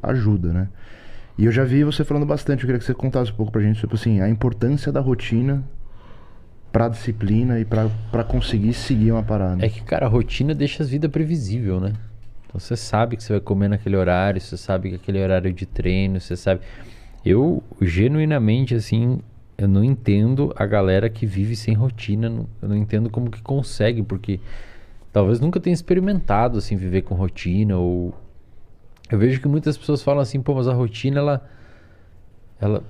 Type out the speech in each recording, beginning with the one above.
ajuda, né? E eu já vi você falando bastante, eu queria que você contasse um pouco pra gente sobre, assim, a importância da rotina pra disciplina e pra conseguir seguir uma parada. É que, cara, a rotina deixa a vida previsível, né? Então você sabe que você vai comer naquele horário, você sabe que aquele horário de treino, você sabe. Eu, genuinamente, assim, eu não entendo a galera que vive sem rotina, eu não entendo como que consegue, porque talvez nunca tenha experimentado, assim, viver com rotina, ou... Eu vejo que muitas pessoas falam assim, pô, mas a rotina, ela,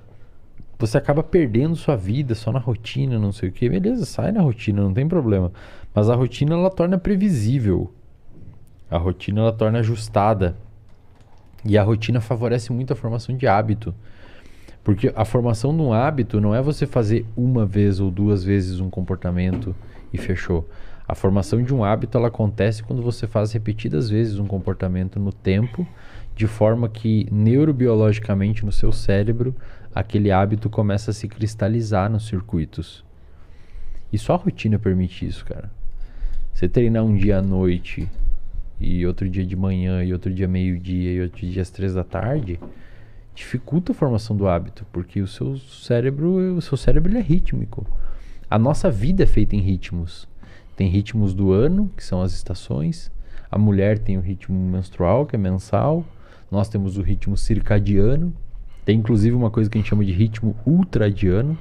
você acaba perdendo sua vida só na rotina, não sei o quê. Beleza, sai na rotina, não tem problema. Mas a rotina, ela torna previsível. A rotina, ela torna ajustada. E a rotina favorece muito a formação de hábito. Porque a formação de um hábito não é você fazer uma vez ou duas vezes um comportamento e fechou. A formação de um hábito, ela acontece quando você faz repetidas vezes um comportamento no tempo, de forma que neurobiologicamente no seu cérebro aquele hábito começa a se cristalizar nos circuitos. E só a rotina permite isso, cara. Você treinar um dia à noite e outro dia de manhã e outro dia meio-dia e outro dia às 3 da tarde dificulta a formação do hábito, porque o seu cérebro ele é rítmico. A nossa vida é feita em ritmos. Tem ritmos do ano, que são as estações. A mulher tem o ritmo menstrual, que é mensal. Nós temos o ritmo circadiano. Tem inclusive uma coisa que a gente chama de ritmo ultradiano,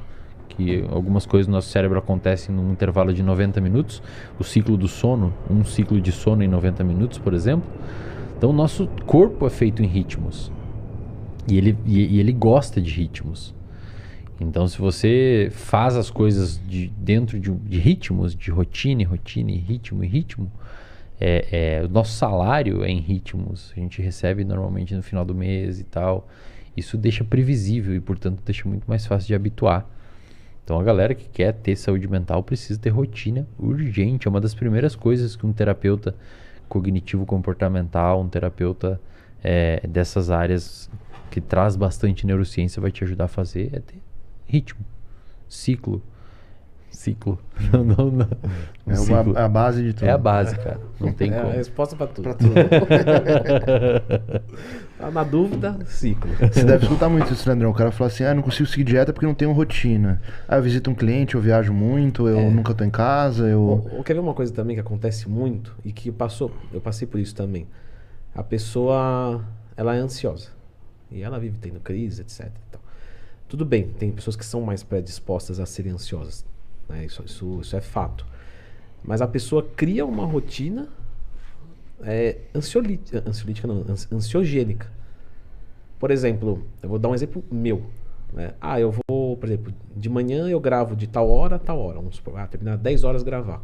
que algumas coisas no nosso cérebro acontecem num intervalo de 90 minutos. O ciclo do sono, um ciclo de sono em 90 minutos, por exemplo. Então, o nosso corpo é feito em ritmos. E ele gosta de ritmos. Então, se você faz as coisas dentro de ritmos, de rotina, e ritmo, o nosso salário é em ritmos. A gente recebe normalmente no final do mês e tal. Isso deixa previsível e, portanto, deixa muito mais fácil de habituar. Então, a galera que quer ter saúde mental precisa ter rotina urgente. É uma das primeiras coisas que um terapeuta cognitivo-comportamental, um terapeuta dessas áreas que traz bastante neurociência vai te ajudar a fazer é ter ritmo, ciclo. Não. É Ciclo. a base de tudo. É a base, cara. Não tem É como. a resposta pra tudo. Pra tudo. Tá na dúvida, ciclo. Você deve escutar muito isso, Leandrão. O cara fala assim, não consigo seguir dieta porque não tenho rotina. Eu visito um cliente, eu viajo muito, eu nunca tô em casa, Ou quer ver uma coisa também que acontece muito e que eu passei por isso também. A pessoa, ela é ansiosa. E ela vive tendo crise, etc. Então, tudo bem, tem pessoas que são mais predispostas a serem ansiosas, né? Isso é fato. Mas a pessoa cria uma rotina ansiogênica. Por exemplo, eu vou dar um exemplo meu, né? Eu vou, por exemplo, de manhã eu gravo de tal hora a tal hora. Vamos supor, terminar 10 horas gravar.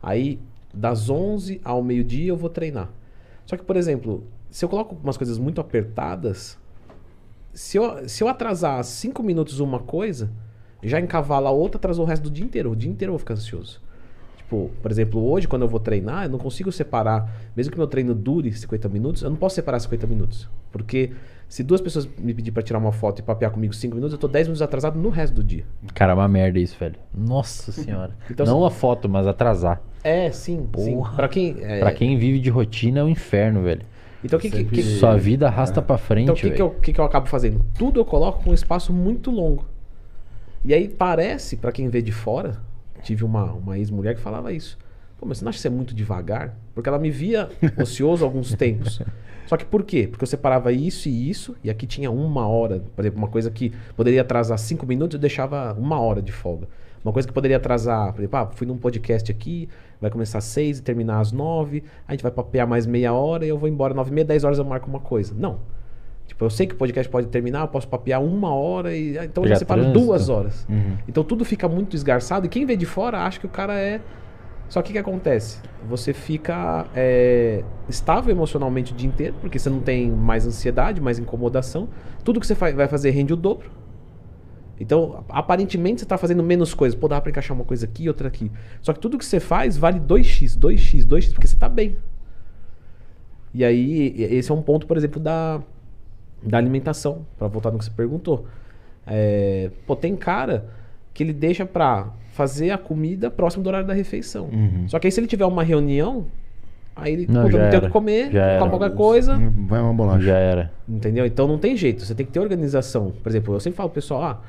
Aí, das 11 ao meio-dia eu vou treinar. Só que, por exemplo, se eu coloco umas coisas muito apertadas, se eu atrasar 5 minutos uma coisa, já encavala a outra, atrasou o resto do dia inteiro. O dia inteiro eu vou ficar ansioso. Tipo, por exemplo, hoje quando eu vou treinar, eu não consigo separar, mesmo que meu treino dure 50 minutos, eu não posso separar 50 minutos. Porque se duas pessoas me pedirem pra tirar uma foto e papear comigo 5 minutos, eu tô 10 minutos atrasado no resto do dia. Cara, é uma merda isso, velho. Nossa senhora. Então, não a foto, mas atrasar. Sim. Porra. Sim. Pra quem vive de rotina é um inferno, velho. Então, Sua vida arrasta pra frente, então, o que eu acabo fazendo? Tudo eu coloco com um espaço muito longo. E aí parece, pra quem vê de fora, tive uma ex-mulher que falava isso. Pô, mas você não acha que você é muito devagar? Porque ela me via ocioso há alguns tempos. Só que por quê? Porque eu separava isso e isso, e aqui tinha 1 hora. Por exemplo, uma coisa que poderia atrasar 5 minutos, eu deixava 1 hora de folga. Uma coisa que poderia atrasar, por exemplo, fui num podcast aqui, vai começar às 6 e terminar às 9, a gente vai papear mais meia hora e eu vou embora 9h30, 10 horas eu marco uma coisa. Não. Tipo, eu sei que o podcast pode terminar, eu posso papear 1 hora, então eu já separo trânsito. 2 horas. Uhum. Então tudo fica muito esgarçado e quem vê de fora acha que o cara é... Só que o que acontece? Você fica estável emocionalmente o dia inteiro, porque você não tem mais ansiedade, mais incomodação. Tudo que você vai fazer rende o dobro. Então, aparentemente, você está fazendo menos coisas. Pô, dá para encaixar uma coisa aqui, outra aqui. Só que tudo que você faz vale 2x, porque você está bem. E aí, esse é um ponto, por exemplo, da alimentação, para voltar no que você perguntou. Tem cara que ele deixa para fazer a comida próximo do horário da refeição. Uhum. Só que aí, se ele tiver uma reunião, Aí ele Não, não já tem o era. que comer, Já era. come qualquer coisa. Vai uma bolacha. Já era. Entendeu? Então não tem jeito, você tem que ter organização. Por exemplo, eu sempre falo pro pessoal,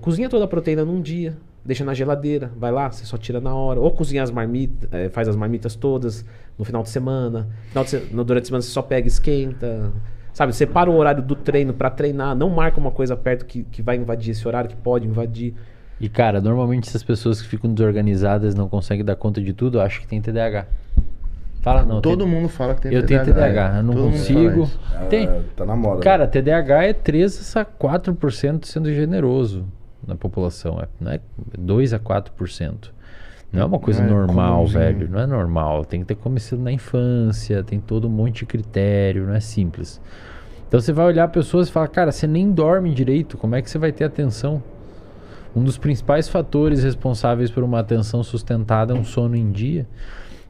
cozinha toda a proteína num dia, deixa na geladeira, vai lá, você só tira na hora. Ou cozinha as marmitas, faz as marmitas todas no final de semana. Durante a semana você só pega e esquenta. Sabe, separa o horário do treino pra treinar, não marca uma coisa perto que vai invadir esse horário, que pode invadir. E, cara, normalmente essas pessoas que ficam desorganizadas não conseguem dar conta de tudo, eu acho que tem TDAH. Fala, não. Todo mundo fala que tem Eu tenho TDAH, eu não Todo mundo consigo. fala isso. Tem. Tá na moda. Cara, TDAH é 3 a 4% sendo generoso na população. Não é 2 a 4%. Não é uma coisa Não é normal, comumzinho. velho. Não é normal. Tem que ter começado na infância, tem todo um monte de critério, não é simples. Então você vai olhar pessoas e falar, cara, você nem dorme direito, como é que você vai ter atenção? Um dos principais fatores responsáveis por uma atenção sustentada é um sono em dia.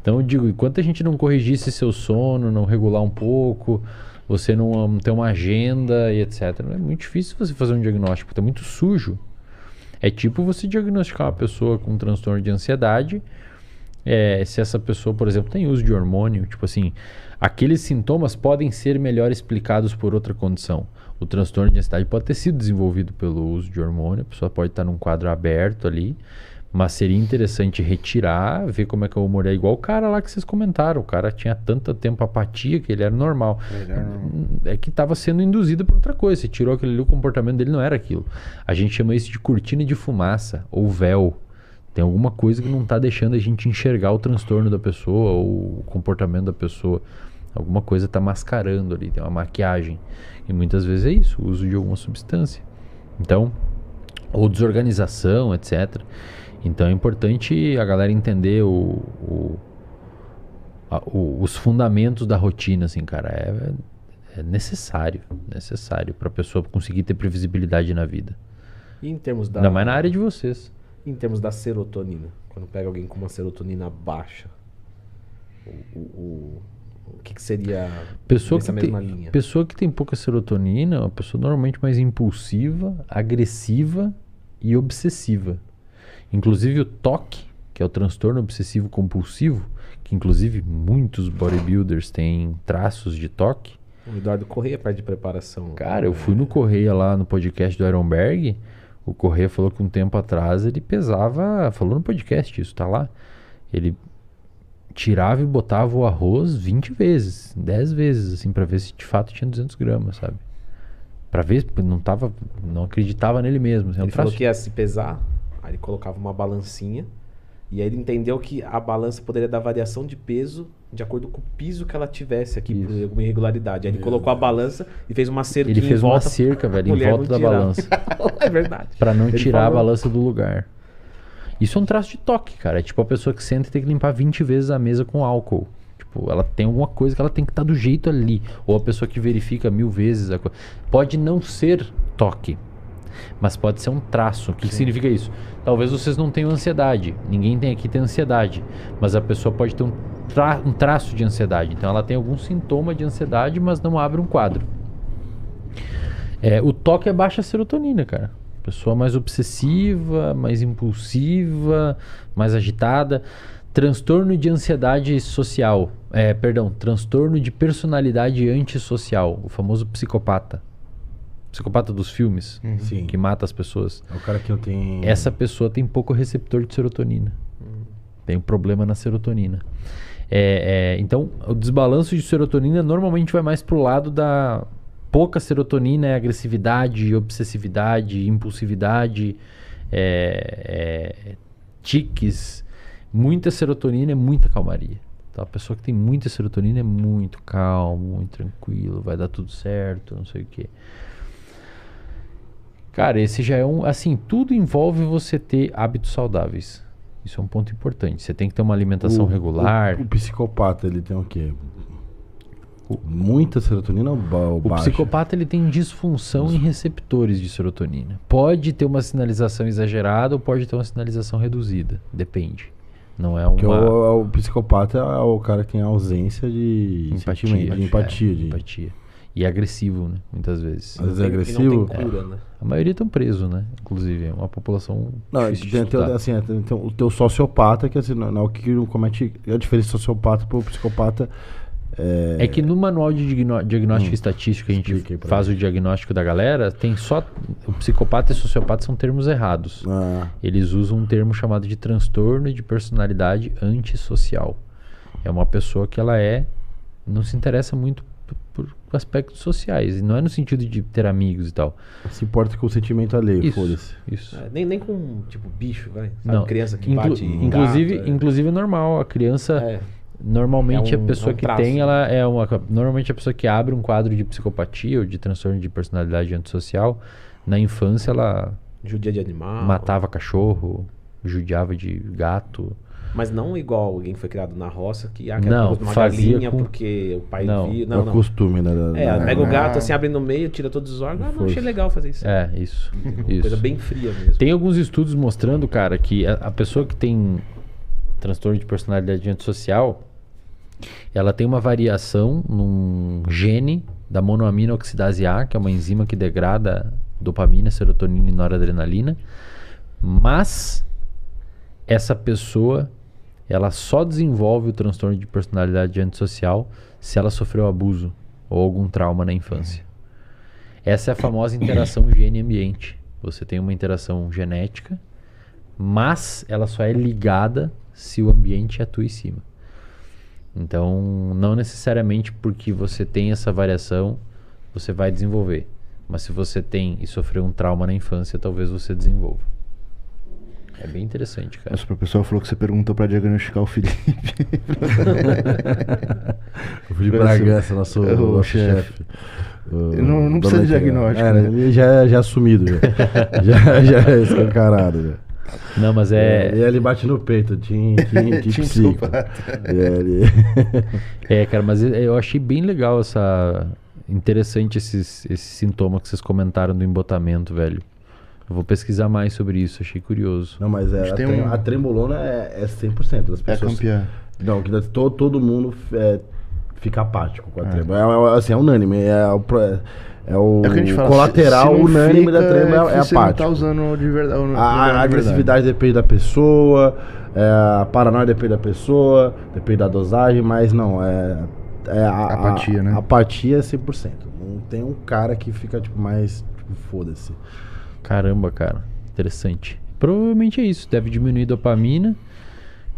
Então eu digo, enquanto a gente não corrigisse seu sono, não regular um pouco, você não ter uma agenda e etc. É muito difícil você fazer um diagnóstico, tá muito sujo. É tipo você diagnosticar uma pessoa com um transtorno de ansiedade, se essa pessoa, por exemplo, tem uso de hormônio, tipo assim, aqueles sintomas podem ser melhor explicados por outra condição. O transtorno de ansiedade pode ter sido desenvolvido pelo uso de hormônio, a pessoa pode estar num quadro aberto ali, mas seria interessante retirar, ver como é que o humor é igual o cara lá que vocês comentaram. O cara tinha tanto tempo apatia que ele era normal. É que estava sendo induzido por outra coisa. Você tirou aquele ali, o comportamento dele não era aquilo. A gente chama isso de cortina de fumaça ou véu. Tem alguma coisa que não está deixando a gente enxergar o transtorno da pessoa ou o comportamento da pessoa. Alguma coisa está mascarando ali, tem uma maquiagem. E muitas vezes é isso, o uso de alguma substância. Então, ou desorganização, etc. Então é importante a galera entender os fundamentos da rotina, assim, cara. É necessário para a pessoa conseguir ter previsibilidade na vida. E em termos da... Ainda mais na área de vocês. Em termos da serotonina, quando pega alguém com uma serotonina baixa, o que seria nessa mesma linha? Pessoa que tem pouca serotonina é uma pessoa normalmente mais impulsiva, agressiva e obsessiva. Inclusive o TOC, que é o transtorno obsessivo compulsivo, que inclusive muitos bodybuilders têm traços de TOC. O Eduardo Corrêa perde preparação. Cara, eu fui no Corrêa lá no podcast do Ironberg. O Corrêa falou que um tempo atrás ele pesava, falou no podcast isso, tá lá. Ele tirava e botava o arroz 20 vezes, 10 vezes, assim, pra ver se de fato tinha 200 gramas, sabe? Pra ver, não acreditava nele mesmo. Assim, ele falou que ia se pesar, aí ele colocava uma balancinha, e aí ele entendeu que a balança poderia dar variação de peso de acordo com o piso que ela tivesse aqui, por alguma irregularidade. Aí ele colocou a balança e fez uma cerca. Ele fez uma cerca, velho, em volta da balança. É verdade. Pra não Ele tirar falou. a balança do lugar. Isso é um traço de toque, cara. É tipo a pessoa que senta e tem que limpar 20 vezes a mesa com álcool. Tipo, ela tem alguma coisa que ela tem que estar do jeito ali. Ou a pessoa que verifica 1000 vezes a coisa. Pode não ser toque, mas pode ser um traço. O que significa isso? Talvez vocês não tenham ansiedade. Ninguém tem aqui tem ansiedade. Mas a pessoa pode ter um traço de ansiedade. Então ela tem algum sintoma de ansiedade, mas não abre um quadro. O toque é baixa serotonina, cara. Pessoa mais obsessiva, mais impulsiva, mais agitada. Transtorno de ansiedade social. Transtorno de personalidade antissocial. O famoso psicopata. Psicopata dos filmes, Sim. que mata as pessoas. É o cara que não tem... Essa pessoa tem pouco receptor de serotonina. Tem um problema na serotonina. Então, o desbalanço de serotonina normalmente vai mais pro lado da pouca serotonina, agressividade, obsessividade, impulsividade, tiques. Muita serotonina é muita calmaria. Então, a pessoa que tem muita serotonina é muito calmo, muito tranquilo, vai dar tudo certo, não sei o quê. Cara, esse já é assim, tudo envolve você ter hábitos saudáveis. Isso é um ponto importante. Você tem que ter uma alimentação regular. O psicopata, ele tem o quê? Muita serotonina ou O baixa? psicopata ele tem disfunção em receptores de serotonina. Pode ter uma sinalização exagerada ou pode ter uma sinalização reduzida. Depende. Não é Porque uma o psicopata é o cara que tem ausência de sentimento, de empatia. empatia. E é agressivo, né? Muitas vezes. Às vezes é E agressivo. não tem cura, né? A maioria estão presos, né? Inclusive, é uma população Não, difícil de tem estudar. assim, tem o teu sociopata, que assim, não, o que não comete. A diferença do sociopata pro psicopata É que no manual de diagnóstico estatístico que a gente Explica aí pra faz o diagnóstico da galera, tem só... O psicopata e sociopata são termos errados. Ah, Eles usam um termo chamado de transtorno de personalidade antissocial. É uma pessoa que ela não se interessa muito por aspectos sociais. E não é no sentido de ter amigos e tal. se importa com o sentimento alheio, Isso, foda-se. isso. É, nem com, tipo, bicho, vai. Sabe? Não. Criança que bate em inclusive, gato, inclusive é normal. A criança... é. Normalmente É um- a pessoa é um que traço, tem, né? ela é uma. Normalmente a pessoa que abre um quadro de psicopatia ou de transtorno de personalidade antissocial, na infância ela Judia de animal. matava cachorro, judiava de gato. Mas não igual alguém que foi criado na roça, que Não, uma fazia galinha com- porque o pai Não, viu. É Não, o não. costume, né? Pega o Ah. gato assim, abre no meio, tira todos os órgãos. Ah, não, achei legal fazer isso. É, isso. Coisa Isso. bem fria mesmo. Tem alguns estudos mostrando, cara, que a pessoa que tem transtorno de personalidade antissocial, ela tem uma variação num gene da monoamina oxidase A, que é uma enzima que degrada dopamina, serotonina e noradrenalina. Mas essa pessoa, ela só desenvolve o transtorno de personalidade antissocial se ela sofreu abuso ou algum trauma na infância. Essa é a famosa interação gene-ambiente. Você tem uma interação genética, mas ela só é ligada se o ambiente atua em cima. Então, não necessariamente porque você tem essa variação, você vai desenvolver. Mas se você tem e sofreu um trauma na infância, talvez você desenvolva. É bem interessante, cara. Nossa, o pessoal falou que você perguntou pra diagnosticar o Felipe. O Felipe Parece Bragança, nosso o chefe. Não precisa de diagnóstico, É, né? ele já é assumido. Já é escancarado. Já. Não, mas E é... ele bate no peito, Tim Tim psico. psicopata. É, cara, mas eu achei bem legal interessante esse sintoma que vocês comentaram do embotamento, velho. Eu vou pesquisar mais sobre isso, achei curioso. Não, mas A gente tem a trembolona é 100% das É pessoas. campeã. Não, que todo mundo fica apático com a trembolona. Assim, é unânime. É o É o que a gente fala, colateral se não unânime fica, da trembolona é que você não tá apático. usando de verdade. A agressividade depende da pessoa, a paranoia depende da pessoa, depende da dosagem, mas não, Apatia, né? A apatia é 100%. Não tem um cara que fica, tipo, mais, tipo, foda-se. Caramba, cara. Interessante. Provavelmente é isso. Deve diminuir dopamina,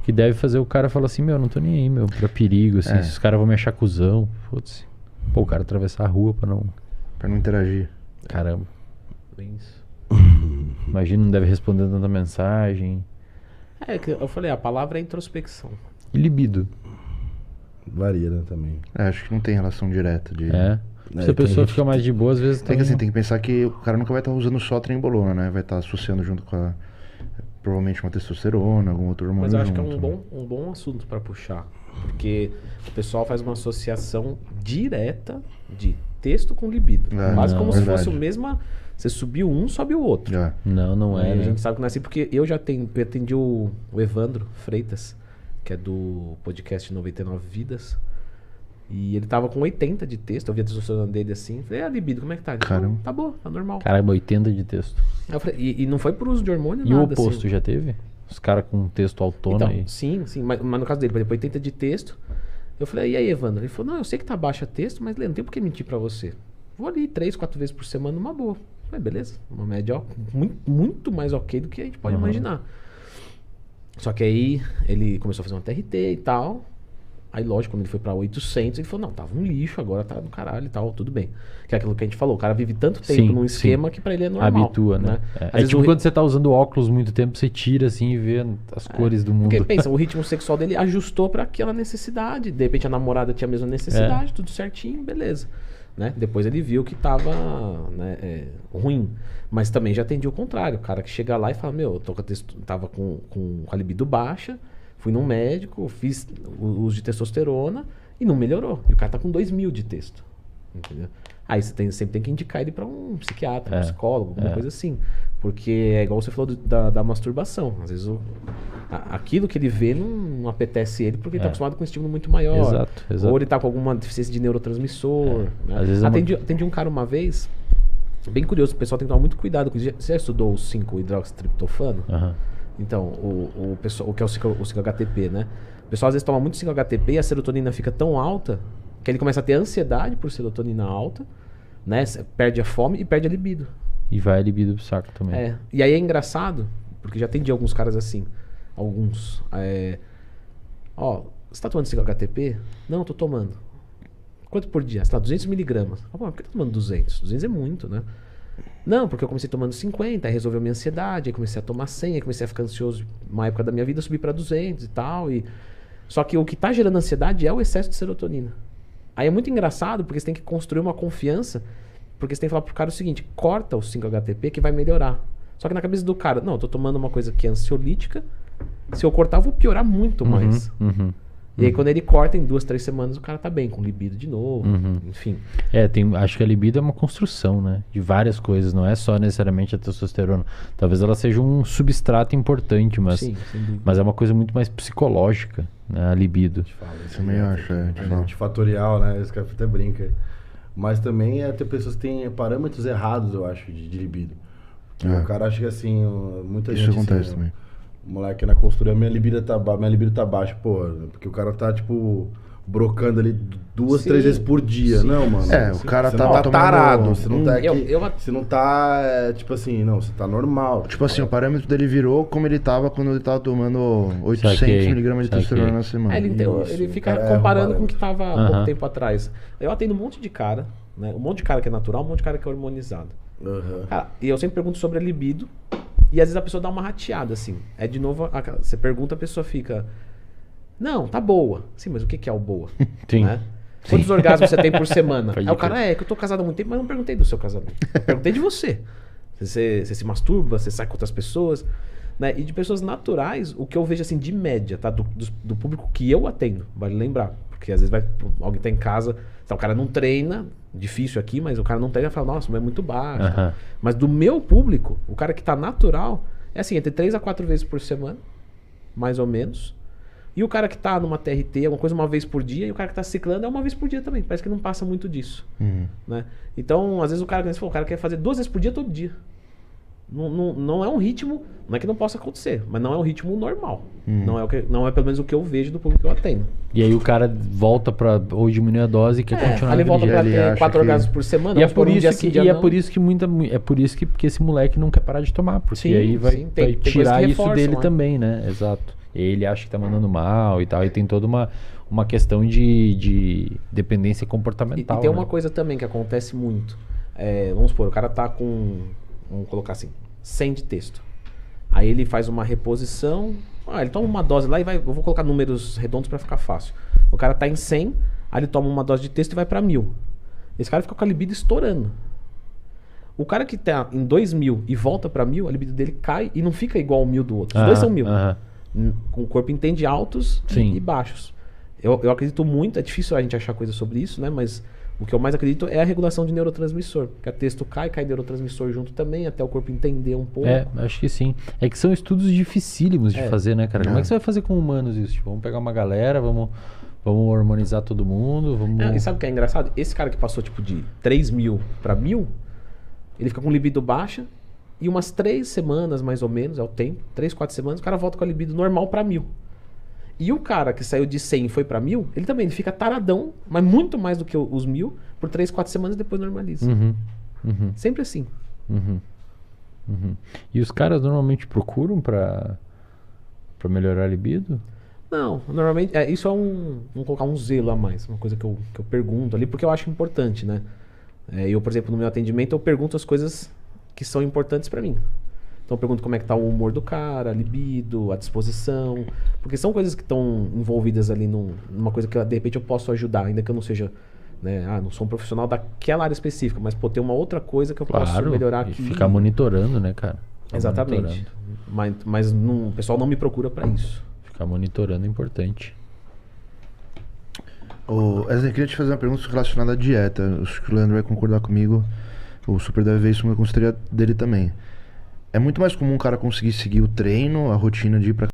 que deve fazer o cara falar assim, meu, não tô nem aí, meu, pra perigo, assim. É. Se os caras vão me achar cuzão, foda-se. Pô, o cara atravessar a rua pra não... Pra não interagir. Caramba. Bem isso. Imagina, não deve responder tanta mensagem. É que eu falei, a palavra é introspecção. E libido. Varia, né, também. Acho que não tem relação direta de... É. Se tem a pessoa gente fica mais de boa, às vezes Tem que, assim, tem que pensar que o cara nunca vai estar usando só trembolona, né? Vai estar associando junto com provavelmente uma testosterona, algum outro hormônio Mas eu acho que é junto. um bom assunto pra puxar. Porque o pessoal faz uma associação direta de texto com libido. É, Quase não, como se verdade. fosse o mesmo. Você subiu um, sobe o outro. É. Não é, E a né? gente sabe que não é assim, porque eu atendi o Evandro Freitas, que é do podcast 99 Vidas. E ele tava com 80 de texto, eu vi a testosterona dele assim. Falei, a libido, como é que tá? Ele falou, Caramba. tá boa, tá normal. Caramba, 80 de texto. Aí eu falei, e não foi por uso de hormônio, E nada. o oposto assim. já teve? Os caras com texto autona Então, aí. sim, mas no caso dele, por exemplo, 80 de texto. Eu falei, e aí, Evandro? Ele falou, não, eu sei que tá baixa texto, mas Lê, não tem por que mentir pra você. Vou ali 3, 4 vezes por semana numa boa. Eu falei, beleza, uma média ó, muito mais ok do que a gente pode imaginar. Só que aí ele começou a fazer uma TRT e tal. Aí, lógico, quando ele foi pra 800, ele falou, não, tava um lixo, agora tá do caralho e tal, tudo bem. Que é aquilo que a gente falou, o cara vive tanto tempo Sim, num sim. esquema que pra ele é normal. Habitua, né? Às É vezes tipo o quando você tá usando óculos muito tempo, você tira assim e vê as cores do mundo. Porque pensa, o ritmo sexual dele ajustou pra aquela necessidade. De repente a namorada tinha a mesma necessidade, tudo certinho, beleza. Né? Depois ele viu que tava ruim. Mas também já atendi o contrário. O cara que chega lá e fala, meu, eu tava com a libido baixa, fui num médico, fiz o uso de testosterona e não melhorou. E o cara tá com 2.000 de texto. Entendeu? Aí você sempre tem que indicar ele pra um psiquiatra, um psicólogo, alguma coisa assim. Porque é igual você falou da masturbação. Às vezes aquilo que ele vê não apetece ele porque ele tá acostumado com um estímulo muito maior. Exato. Ou ele tá com alguma deficiência de neurotransmissor. Né? Às vezes atendi um cara uma vez, bem curioso, o pessoal tem que tomar muito cuidado com isso. Você já estudou o 5-hidroxitriptofano? Aham. Então, o que é o 5-HTP, né? O pessoal às vezes toma muito 5-HTP e a serotonina fica tão alta que ele começa a ter ansiedade por serotonina alta, né? Perde a fome e perde a libido. E vai a libido pro saco também. E aí é engraçado, porque já atendi alguns caras assim. Alguns. Você tá tomando 5-HTP? Não, tô tomando. Quanto por dia? Sei lá, 200 miligramas. Por que tá tomando 200? 200 é muito, né? Não, porque eu comecei tomando 50, aí resolveu minha ansiedade, aí comecei a tomar 100, aí comecei a ficar ansioso. Uma época da minha vida, eu subi pra 200 e tal. Só que o que tá gerando ansiedade é o excesso de serotonina. Aí é muito engraçado, porque você tem que construir uma confiança, porque você tem que falar pro cara o seguinte: corta o 5-HTP que vai melhorar. Só que na cabeça do cara, não, eu tô tomando uma coisa que é ansiolítica, se eu cortar eu vou piorar muito mais. E aí quando ele corta, em 2, 3 semanas o cara tá bem, com libido de novo, enfim. Acho que a libido é uma construção, né? De várias coisas, não é só necessariamente a testosterona. Talvez ela seja um substrato importante, mas, Sim, sem dúvida. mas é uma coisa muito mais psicológica, né? A libido. Também acho, Multifatorial, né? Esse cara até brinca. Mas também tem pessoas que têm parâmetros errados, eu acho, de libido. O cara acha que assim, muita gente... Isso acontece assim, também. Moleque na construção, minha libido tá baixa, pô, porque o cara tá, tipo, brocando ali 2, 3 vezes por dia. Não, mano. O cara você tá não tá tomando... tarado, você não tá aqui, eu- você não tá, tipo assim, não, você tá normal. Tipo assim, o parâmetro dele virou como ele tava quando ele tava tomando 800 Saquei, miligramas de testosterona saquei. na semana. Ele fica cara, comparando é um com o que tava há Aham. pouco tempo atrás. Eu atendo um monte de cara, né? Um monte de cara que é natural, um monte de cara que é hormonizado. Aham. Cara, e eu sempre pergunto sobre a libido. E às vezes a pessoa dá uma rateada, assim. É de novo, você pergunta, a pessoa fica... Não, tá boa. Sim, mas o que é o boa? Sim. Né? Quantos orgasmos você tem por semana? Pode Aí o crer. cara, que eu tô casado há muito tempo, mas não perguntei do seu casamento. Eu perguntei de você. Você se masturba, você sai com outras pessoas. Né? E de pessoas naturais, o que eu vejo assim de média, tá? Do público que eu atendo, vale lembrar. Porque às vezes alguém tá em casa, o cara não treina, difícil aqui, mas o cara não treina e fala, nossa, mas é muito baixo. Aham. Mas do meu público, o cara que tá natural, é assim, entre 3 a 4 vezes por semana, mais ou menos. E o cara que tá numa TRT, uma coisa uma vez por dia, e o cara que tá ciclando é uma vez por dia também. Parece que não passa muito disso. Né? Então, às vezes o cara quer fazer 2 vezes por dia todo dia. Não é um ritmo, não é que não possa acontecer, mas não é um ritmo normal. Não é pelo menos o que eu vejo do público que eu atendo. E aí o cara volta pra ou diminuir a dose e quer continuar Aí ele naquele volta dia. pra ele ter acha 4 que- orgasmos por semana. E é vamos por supor, um dia isso sim, que, dia e é não. por isso que porque esse moleque não quer parar de tomar, porque Sim, aí vai, sim, tem vai coisas tirar que isso reforçam, dele né? também, né? Exato. E ele acha que tá mandando mal e tal, e tem toda uma questão de dependência E comportamental. tem né? uma coisa também que acontece muito. Vamos supor, o cara tá com, vamos colocar assim, 100 de texto. Aí ele faz uma reposição, ele toma uma dose lá e vai, eu vou colocar números redondos pra ficar fácil. O cara tá em 100, aí ele toma uma dose de texto e vai pra 1000. Esse cara fica com a libido estourando. O cara que tá em 2000 e volta pra 1000, a libido dele cai e não fica igual ao 1000 do outro. Os dois são 1000. Aham. O corpo entende altos Sim. e baixos. Eu acredito muito, é difícil a gente achar coisa sobre isso, né? Mas o que eu mais acredito é a regulação de neurotransmissor. Porque a texto cai neurotransmissor junto também, até o corpo entender um pouco. Acho que sim. É que são estudos dificílimos de fazer, né, cara? Como é que você vai fazer com humanos isso? Tipo, vamos pegar uma galera, vamos hormonizar todo mundo, E sabe o que é engraçado? Esse cara que passou tipo de 3.000 para 1.000, ele fica com libido baixa e umas 3 semanas mais ou menos, é o tempo, 3, 4 semanas, o cara volta com a libido normal para 1.000. E o cara que saiu de 100 e foi para 1.000, ele fica taradão, mas muito mais do que os 1.000, por 3, 4 semanas e depois normaliza. Sempre assim. E os caras normalmente procuram pra melhorar a libido? Não, normalmente, isso é vamos colocar um zelo a mais, uma coisa que eu pergunto ali, porque eu acho importante, né? Eu, por exemplo, no meu atendimento, eu pergunto as coisas que são importantes pra mim. Então eu pergunto como é que tá o humor do cara, a libido, a disposição, porque são coisas que estão envolvidas ali numa coisa que de repente eu posso ajudar, ainda que eu não seja, né, não sou um profissional daquela área específica, mas ter uma outra coisa que eu posso melhorar e aqui. ficar monitorando, né, cara? Ficar Exatamente. monitorando. Mas o pessoal não me procura pra isso. Ficar monitorando é importante. Essa eu queria te fazer uma pergunta relacionada à dieta. Acho que o Leandro vai concordar comigo. O Super deve ver isso, mas eu gostaria dele também. é muito mais comum um cara conseguir seguir o treino, a rotina de ir pra